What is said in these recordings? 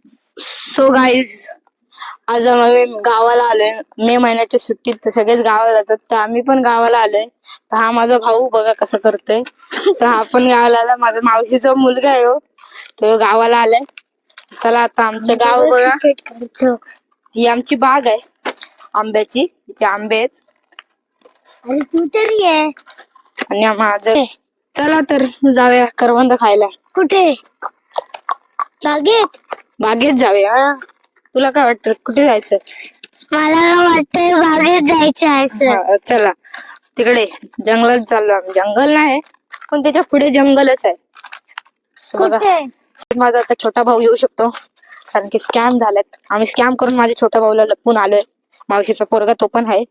So guys, आज आम्ही गावाला आलोय. मे महिन्याच्या सुट्टीत तर सगळेच गावाला जातात, तर आम्ही पण गावाला आलोय. तर हा माझा भाऊ बघा कसं करतोय. तर हा पण गावाला आला. माझा मावशीचा मुलगा आहे हो, तो गावाला आलाय. चला आता आमचं गाव बघा. ही आमची बाग आहे आंब्याची, इथे आंबे आहेत. आणि तू तरी आहे. आणि माझं चला तर जाऊया करवंद खायला. कुठे? बागेत? बागेत जाऊया. तुला काय वाटतं कुठे जायचं? मला वाटतंय बागेत जायचं आहे सर. हा, चला तिकडे जंगलात चाललो आम्ही. जंगल नाही पण त्याच्या पुढे जंगलच आहे. बघा, कुठे? माझा आता छोटा भाऊ येऊ शकतो कारण की स्कॅम झालेत. आम्ही स्कॅम करून माझ्या छोट्या भाऊला लपून आलोय. मावशीचा पोरगा तो पण आहे,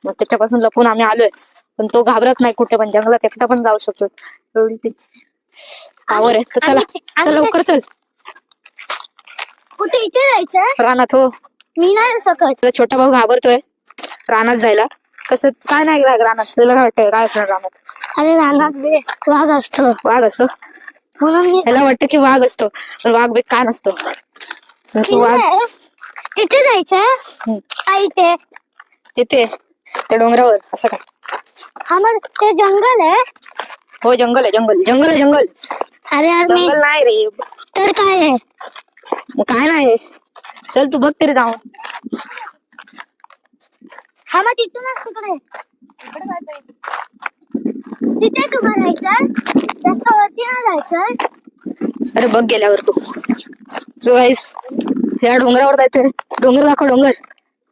मग त्याच्यापासून लपून आम्ही आलोय. पण तो घाबरत नाही, कुठे पण जंगलात एकटा पण जाऊ शकतो, एवढी त्याची पावर आहे. तर चला चल लवकर चल. कुठे? इथे जायचं? रानात. हो, मी नाही सकत. तुझा छोटा भाऊ घाबरतोय रानात जायला. कसं काय नाही रानात, तुला काय वाटतंय काय असणार रानात? अरे रानात वाघ असतो. वाघ असतो? म्हणून मी याला वाटतं की वाघ असतो, पण वाघ बे काय नसतो. वाघ तिथे जायचं. काय ते? तिथे त्या डोंगरावर. असं काय? हा मग ते जंगल आहे. हो जंगल आहे, जंगल जंगल आहे जंगल. अरे यार मी जंगल नाही रे. तर काय आहे? मग काय नाही, चल तू बघ तरी जाऊन. हा मग तिथूनच तिकडे तिथे तू राहायचं. जास्त वरती नाही जायचं. अरे बघ गेल्यावर तू. सो गाईस, या डोंगरावर जायचंय. डोंगर दाखव, डोंगर.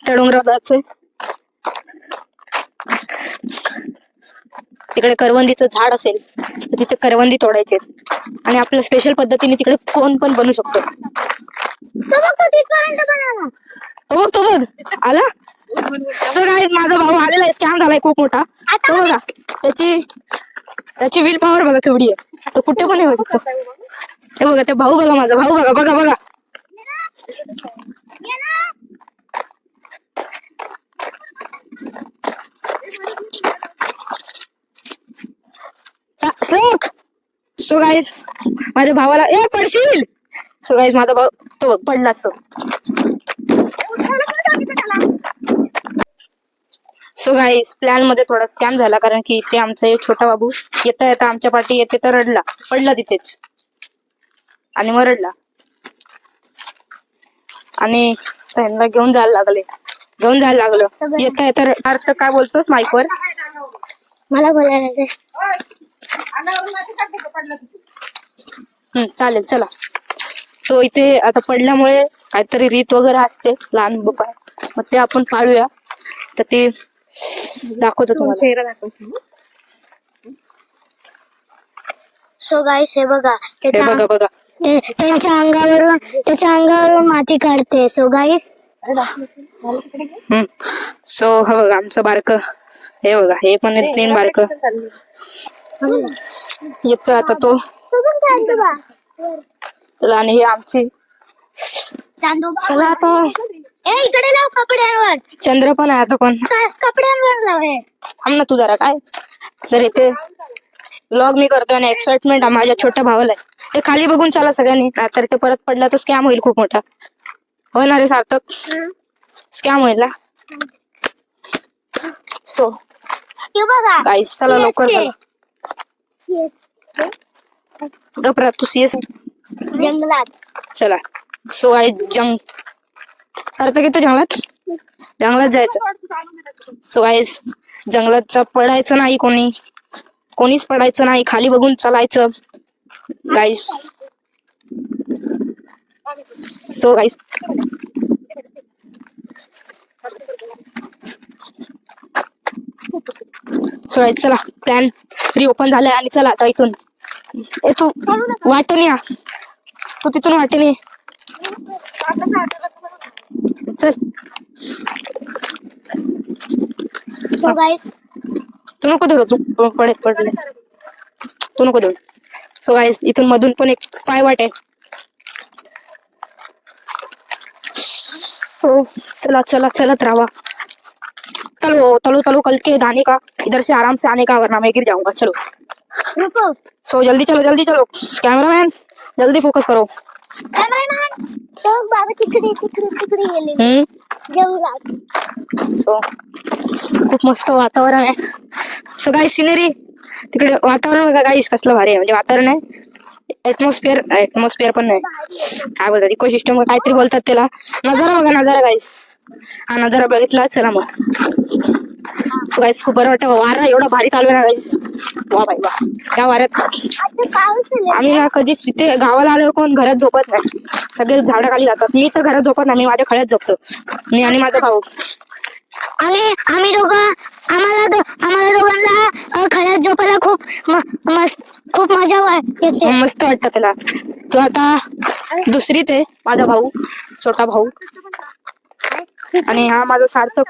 त्या डोंगरावर जायचंय. तिकडे करवंदीचं झाड असेल तर तिथे करवंदी तोडायचे आणि आपल्या स्पेशल पद्धतीने तिकडे कोण पण बनू शकतो. तो बघ तो तिथपर्यंत बनवला. तो बघ आला. सो गाईस, माझा भाऊ आलेला आहे. स्कॅम झालाय खूप मोठा. तो बघा, त्याची विल पॉवर बघा केवढी आहे. तो कुठे पण येऊ शकतो. हे बघा ते भाऊ बघा, माझा भाऊ बघा, बघा बघा. सो गाईस, माझ्या भावाला ए पडशील. सो गाईस, माझा भाऊ तो बघ पडला असतो. सो गाईस, प्लॅन मध्ये थोडा स्कॅम झाला कारण की ते आमचा एक छोटा बाबू येता येता आमच्या पाठी येते तर रडला, पडला तिथेच आणि मग रडला. आणि त्यांना घेऊन जायला लागलो. येता येता अर्थ काय बोलतोस माईकवर? मला बोलायला दे. चालेल चला. तो इथे आता पडल्यामुळे काहीतरी रीत वगैरे असते लहान बाबा, मग ते आपण पाळूया. तर ते दाखवतो तुम्हाला. सो गाईस, हे बघा बघा त्याच्या अंगावरून माती काढते. सो गाईस, सो हा बघा आमचं बारक. हे बघा, हे पण 3 बारक येतो आता तो. आणि हे आमची. चला आता इकडे लाव कपड्यांवर. चंद्र पण आहे आता. पण कपड्यांवर लाव. थांब ना तू जरा. काय जर इथे व्लॉग मी करतोय आणि एक्साइटमेंट माझ्या छोट्या भावाला आहे. हे खाली बघून चला सगळ्यांनी, तर ते परत पडला तर स्कॅम होईल खूप मोठा. होणार रे सार्थक, स्कॅम होईल ना. सो गाईस, चला लवकर गपरा तू सीएस जंगलात. चला. सो गाईस, सार्थक येतो जंगलात जायचं. सो गाईस, जंगलात पडायचं नाही, कोणीच पडायचं नाही. खाली बघून चालायचं गाईस. सो गाईस, चला प्लॅन रिओपन झालाय आणि चला आता इथून. तू वाटेने या, तू तिथून वाटेने चल. सो गाईस, तू नको धरू, तू पडले तू नको धरू. सो गाईस, इथून मधून पण एक पायवाट आहे. सो चला चला चलत राहा. तलो कल के दाने का, इधर से आराम से आने का, वरना मैं गिर जाऊंगा. चलो रुको. सो जल्दी चलो कैमरामैन, जल्दी फोकस करो. कैमरामैन तो बाबा तिकडे तिकडे तिकडे गेले जंगलात. सो खूप मस्त वातावरण आहे. सो गाईस सिनरी तिकडे वातावरण बघा गाईस कसलं भारी आहे. म्हणजे वातावरण आहे. ऍटमॉस्फिअर पण नाही, काय बोलतात इकोसिस्टम काहीतरी बोलतात त्याला. नजारा बघा नजारा गाईस. हा नजारा बघितला चला मग. सो गाईस खूप बरं वाटतं. वारा एवढा भारी चालू आहे ना गाईस. वा बाई वा. त्या वाऱ्यात आम्ही ना कधीच तिथे गावाला आल्यावर कोण घरात झोपत नाही. सगळे झाडाखाली जातात. मी तर घरात झोपत नाही. मी माझ्या खळ्यात झोपतो. मी आणि माझा भाऊ. आम्ही दोघं आम्हाला दोघांना खळ्यात झोपायला खूप मजा येते. मस्त वाटतं त्याला. तो आता दुसरीत आहे माझा भाऊ, छोटा भाऊ. आणि हा माझा सार्थक.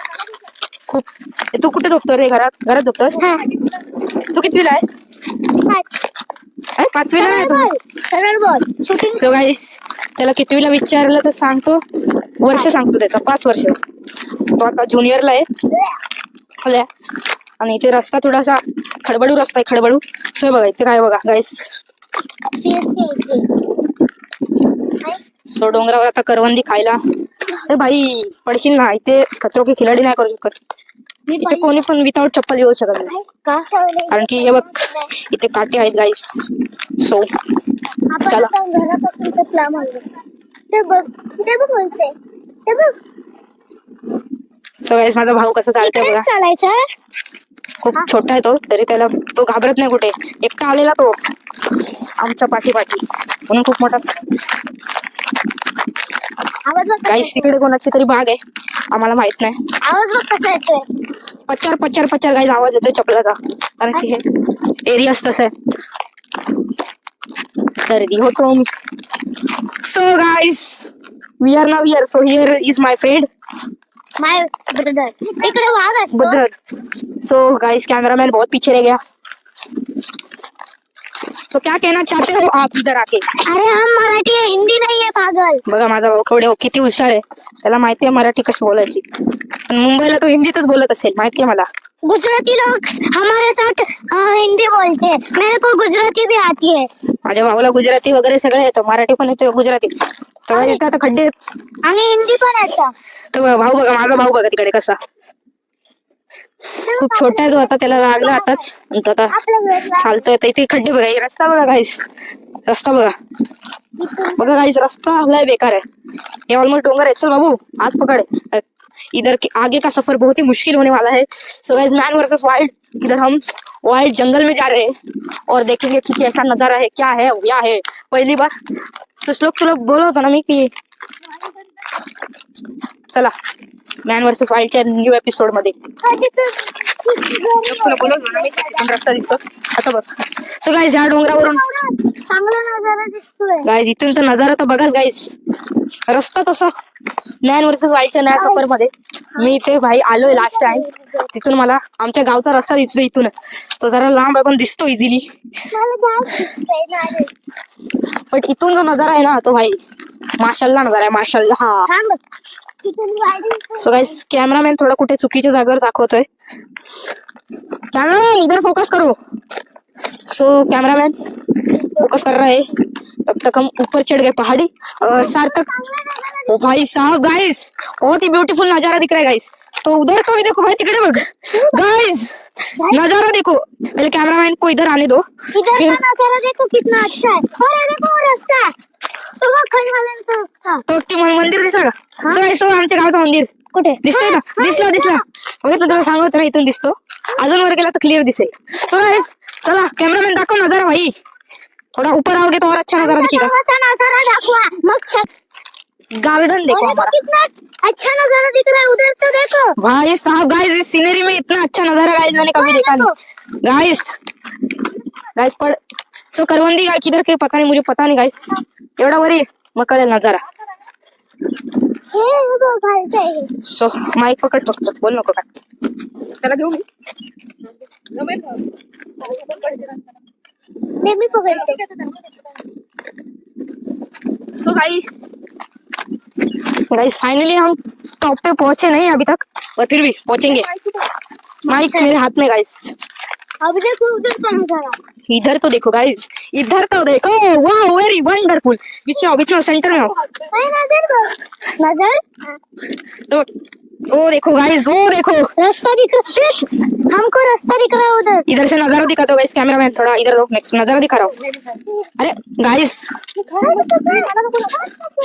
खूप तू कुठे झोपतो रे? घरात झोपतोस? तू कितवीला आहे? पाचवीला नाही तू? सो गाईस त्याला कितवीला विचारलं तर सांगतो, वर्ष सांगतो त्याचा. 5 वर्ष. तो आता ज्युनियरला आहे. आणि इथे रस्ता थोडासा खडबडू रस्ता आहे. खडबडू. सो बघा इथे काय बघा गाईस. सो डोंगरावर आता करवंदी खायला. अरे भाई पडशील ना. इथे खतरो की खिलाडी नाही करू शकत. इथे कोणी पण विदाउट चप्पल येऊ शकत नाही, कारण की हे बघ इथे काटे आहेत गाईस. सो चला. सो गाईस माझा भाऊ कसा चालतोय बघा. चालायचं खूप छोटा आहे तो, तरी त्याला तो घाबरत नाही कुठे. एकटा आलेला तो आमच्या पाठी म्हणून खूप मोठा. गाईस तिकडे कोणाची तरी बाग आहे, आम्हाला माहित नाही. आवाज बघ कसा येतोय. पच्चार पच्चार पच्चार गाईस आवाज येतोय चपलाचा, कारण की हे एरियाच तसं आहे. गर्दी होतो. So guys we are now here. So here is my friend, my brother. इकडे वाघ असतो. ब्रदर. सो गाइस कैमरामैन बहुत पीछे रह गया. तो क्या कहना चाहते हो आप इधर आके? अरे हम मराठी है, हिंदी नाही है पागल. बघा माझा भाऊ केवढे किती हुशार आहे. त्याला माहिती आहे मराठी कशी बोलायची. पण मुंबईला तो हिंदीतच बोलत असेल, माहिती आहे मला. गुजराती लोग हमारे साथ हिंदी बोलते हैं. मेरे को गुजराती भी आती है. माझ्या भावाला गुजराती वगैरे सगळं येतं, मराठी पण येतं, गुजराती. तेव्हा येतं आता खड्डे आणि हिंदी पण येतं. तर भाऊ बघा, माझा भाऊ बघा तिकडे कसा. खूप छोटा आहे तो. आता त्याला लागलं आताच. तो आता चालतोय. तर इथे खड्डे बघा. रस्ता बघा गाईस. रस्ता बघा. बघा गाईस रस्ता लय बेकार आहे. ये ऑलमोस्ट डोंगर है. चल बाबू हाथ पकड़. इधर के आगे का सफर बहुत ही मुश्किल होने वाला है. So guys man versus wild. इधर हम वाइल्ड जंगल में जा रहे हैं और देखेंगे कि कैसा नजारा है, क्या है पहली बार. तो श्लोक तुला बोलत होता ना मी की चला मॅन वर्सेस वाइल्डच्या न्यू एपिसोड मध्ये. तुला बोलत होता ना मी तिथून रस्ता दिसतो आता बघ. सो गाईस ह्या डोंगरावरून चांगला नजारा दिसतोय. गाईस इथून तर नजारा तर बघाच गाईस. रस्ता तसा मॅन वर्सेस वाइल्डच्या नया सफर मध्ये मी इथे भाई आलोय लास्ट टाइम. तिथून मला आमच्या गावचा रस्ता दिसतो इथून. तो जरा लांब आहे पण दिसतो इझिली. बट इथून जो नजारा आहे ना तो भाई माशाल्लाह नजारा आहे, माशाल्लाह. सो गाइस कॅमेरामॅन थोडा कुठे चुकीच्या जागेवर दाखवतोय. कैमरामैन इधर फोकस करो. सो कैमरामैन फोकस कर रहा है. तब तक हम ऊपर चढ़ गए पहाड़ी. सार्थक ओ भाई साहब गाइस बहुत ही ब्यूटीफुल नजारा दिख रहा है गाइस. तो उधर का भी देखो भाई, तिकड़े बघ गाइस नजारा देखो. पहले कैमरामैन को इधर आने दो. इधर का नजारा देखो कितना अच्छा है. और देखो रस्ता. तो वो खंडवाल्यांचा रस्ता. तो ते मंदिर दिसलं का? सो गाइस आमच्या गावचं मंदिर कुठे दिसतंय ना? दिसला बघितलं तुला सांगायचं ना इथून दिसतो. अजून वर गेला तर क्लिअर दिसेल. सो गाइस चला कैमरामैन दाखव नजारा भाई. थोड़ा ऊपर आओगे तो और अच्छा नजारा दिखेगा. नजारा दाखवा मग. गार्डन देखो हमारा. कितना अच्छा नजारा दिख रहा है उधर तो देखो. भाई साहब गाइस इस सीनरी में इतना अच्छा नजारा गाइस मैंने कभी देखा नहीं गाइस. पर सो करवंदी गाय किधर के पता नहीं, मुझे पता नहीं गाइस. एवढा वर ये मग कळेल नजारा. सो माईक पकड फक्त, बोल नको काय. त्याला घेऊ मी पकडते. सो गाइस फाइनली हम टॉप पे पहुंचे नहीं अभी तक, और फिर भी पहुंचेंगे. माइक मेरे हाथ में गाइस. अभी देखो उधर का नजारा। इधर तो देखो गाइस, इधर तो देखो, वाह वेरी वंडरफुल। बीच में सेंटर में हो अरे नजर तो वो देखो गाइस, वो देखो रास्ता दिख रहा है, हमको रास्ता दिख रहा है उधर। इधर से नजारा दिखा दो गाइस, कैमरामैन थोड़ा इधर दो, नेक्स्ट नजारा दिखा रहा हूँ। अरे गाइस,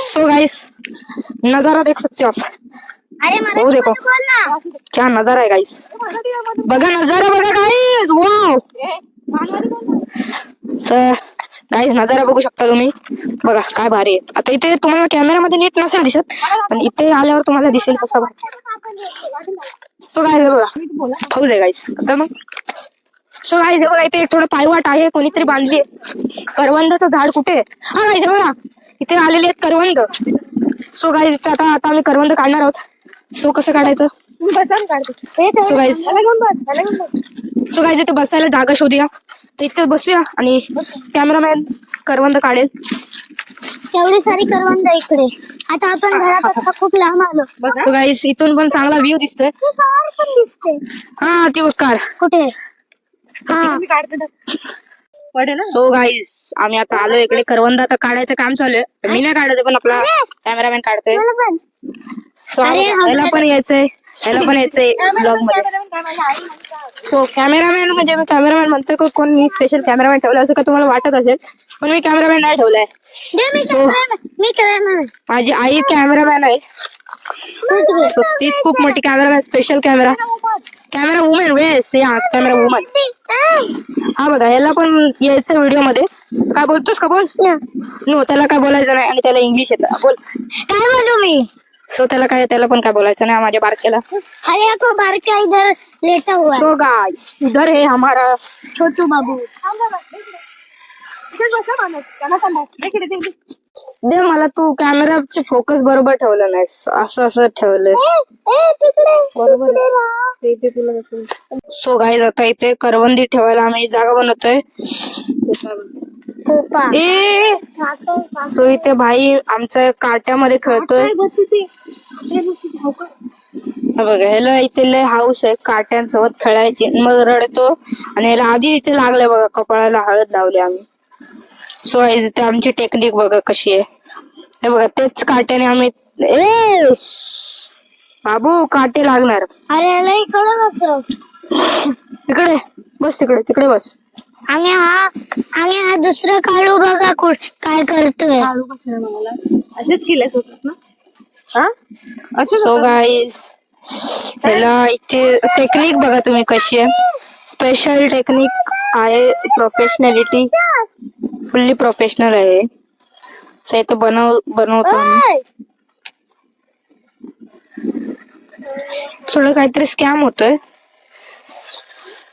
सो गाइस नजारा देख सकते हो आप, अरे मराठी वो देखो मध्ये बोल ना। क्या नजारा आहे गाइस, बघा नजारा बघा गाइस, वाव गाइस नजारा बघू शकता तुम्ही, बघा काय भारी आहे। आता इथे तुम्हाला कॅमेरामध्ये नीट नसेल दिसत, पण इथे आल्यावर तुम्हाला दिसेल कसा भारी। सो गाइस बघा पाऊस आहे गाइस, कसं मग। सो गाइस बघा इथे एक थोडं पायवाट आहे, कोणीतरी बांधली आहे। करवंदाचं झाड कुठे आहे? हा गाइस बघा इथे आलेले आहेत करवंद। सो गाइस इथे आता आम्ही करवंद काढणार आहोत। सो कसं काढायचं, सो गाइस इथे बसायला जागा शोधूया, तर इथे बसूया आणि कॅमेरामॅन करवंद काढेल। एवढी सारी करवंद इकडे। आता आपण घरापासून खूप लांब आलो। सो गाइस इथून पण चांगला व्ह्यू दिसतोय। ती कार पण दिसते। हा ती बघ कार कुठे? हा सो गाइस आम्ही आता आलो इकडे, करवंद आता काढायचं काम चालू आहे। मी नाही काढत पण आपला कॅमेरामॅन काढतोय। मला पण सो याला पण यायचंय, याला पण यायचंय ब्लॉग मध्ये। सो कॅमेरामॅन म्हणजे मी कॅमेरामॅन म्हणतोय का कोण मी स्पेशल कॅमेरामॅन ठेवला असं का तुम्हाला वाटत असेल, पण मी कॅमेरामॅन नाही ठेवलाय। मी कॅमेरामॅन माझी आई कॅमेरामॅन आहे, so तीच खूप मोठी कॅमेरामॅन, स्पेशल कॅमेरा वुमन वेस या कॅमेरा वुमन। हा बघा ह्याला पण यायचं व्हिडिओ मध्ये। काय बोलतोस का बोल, नो त्याला काय बोलायचं नाही आणि त्याला इंग्लिश येतं, बोल काय बोलू मी। सो त्याला पण काय बोलायचं नाही माझ्या बारकेला। अरे आपको बारका इधर लेटा हुआ है। सो गाइस इधर है हमारा छोटू बाबू। दे मला, तू कॅमेराचे फोकस बरोबर ठेवलं नाहीस, असं ठेवलंस सो गाइस आता इथे करवंदी ठेवायला आम्ही जागा बनवतोय। ए सो इथे भाई आमच्या काट्यामध्ये खेळतोय, बघा ह्याला इथे लय हाऊस आहे काट्यांसोबत खेळायची, मग रडतो आणि ह्याला आधी इथे लागलंय बघा, कपाळाला हळद लावली आम्ही। सो इथे आमची टेक्निक बघा कशी आहे, हे बघा तेच काट्याने आम्ही, ए बाबू काटे लागणार। अरे इकडे बस, इकडे बस, तिकडे बस। आणि हा दुसरा काळू बघा काय करतोय। असेच केलंस ना। सो गाइस ह्याला इथे टेक्निक बघा तुम्ही कशी आहे, स्पेशल टेक्निक आहे, प्रोफेशनॅलिटी फुल्ली प्रोफेशनल आहे। सो इथे बनवतो आम्ही। थोडं काहीतरी स्कॅम होतोय,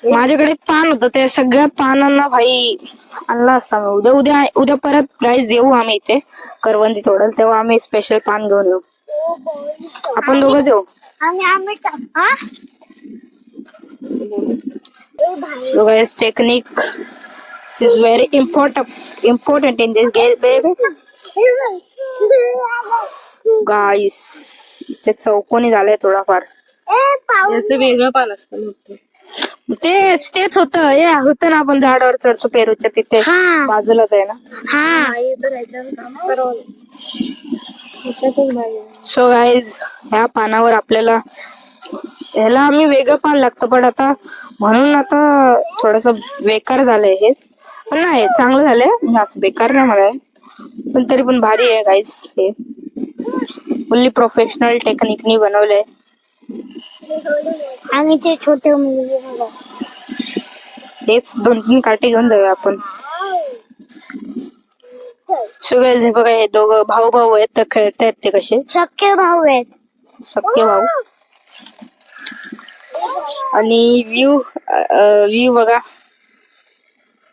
माझ्याकडे एक पान होतं, ते सगळ्या पानांना भाई आणला असता मी। उद्या परत गाईज येऊ आम्ही इथे करवंदी तोडल, तेव्हा आम्ही स्पेशल पान घेऊन येऊ, आपण दोघंच येऊ। So guys, technique is very important in this game, baby. Guys, ते चौकोनी झालंय थोडाफार, याचं वेगळं पान असतं, तेच होतं ना, आपण झाडावर चढतो पेरूच्या तिथे बाजूलाच आहे ना। सो गाईज ह्या पानावर आपल्याला, ह्याला आम्ही वेगळं पान लागतं, पण आता म्हणून आता थोडस बेकार झालंय हे, पण नाही चांगलं झालंय, असं बेकार नाही मला, पण तरी पण भारी आहे गाईज। हे फुल्ली प्रोफेशनल टेक्निकनी बनवलंय। आणि ते छोटे मुलगे हेच 2-3 काटे घेऊन जाऊया आपण। सो गाईज हे बघा, हे दोघं भाऊ आहेत, तर खेळतायत ते कसे, सख्खे भाऊ आहेत, सख्खे भाऊ। आणि व्ह्यू बघा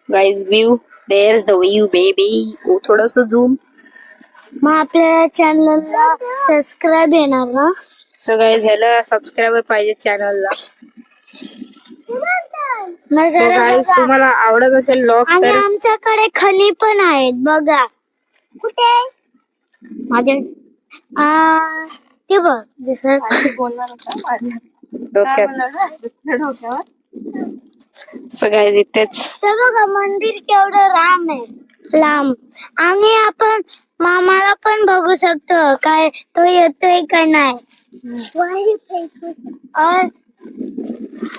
guys, there is the view baby. थोडस झूम, मग आपल्या चॅनलला सबस्क्राईब येणार ना। सो गाईज ह्याला सबस्क्रायबर पाहिजे चॅनलला। सो गाईज तुम्हाला आवडत असेल व्लॉग आणि तर, आमच्याकडे खणी पण आहेत बघा, कुठे माझे ते बघ दुसरं बोलणार होता डोक्यात। सगळ्या इथेच तर बघा मंदिर केवढं लांब आणि आपण मामाला पण बघू शकतो काय तो येतोय का नाही. और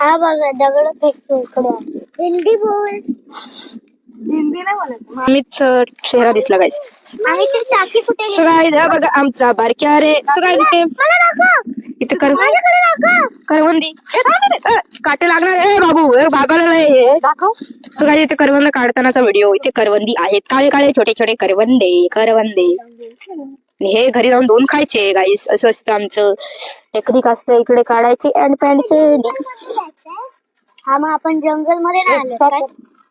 हा बघा दगड फेकतो इकडे. हिंदी बोल. हिंदी नाही बोलत. स्मितच चेहरा दिसला गाईस. आणि ती टाकी कुठे सो गाईस हा बघा आमचा बारक्या रे. सो गाईस इथे मला दाखव. इथे माझ्याकडे दाखव. करवंदी काटे लागणार ए बाबू बाबाला लय दाखव. सो गाईस इथे करवंद काढतानाचा व्हिडिओ. इथे करवंदी आहेत काळे काळे छोटे छोटे करवंदे आणि हे घरी जाऊन धुवून खायचे गाईस. असं असतं आमचं टेक्निक असतं इकडे काढायची अँड पॅन्टचे. हा मग आपण जंगल मध्ये नाही आलो काय.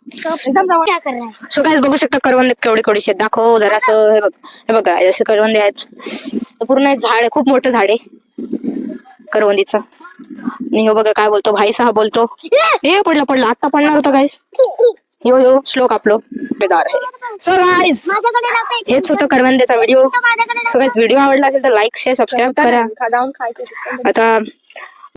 क्या कर रहा है? सो गाईस बघू शकता करवंदे केवढे केवढे दाखव जरासं. हे बघा असे करवंदे आहेत. हे पूर्ण एक झाड आहे खूप मोठं झाड आहे करवंदीचं. आणि हो बघा काय बोलतो भाई साहेब बोलतो. हे पडला आता पडणार होता गाईस. यो श्लोक आपलो बेदार आहे. सो गाईस माझ्याकडे दाखव. हेच होतं करवंदेचा व्हिडिओ. माझ्याकडे सो गाईस व्हिडिओ आवडला असेल तर लाईक शेअर सबस्क्राईब करा. आता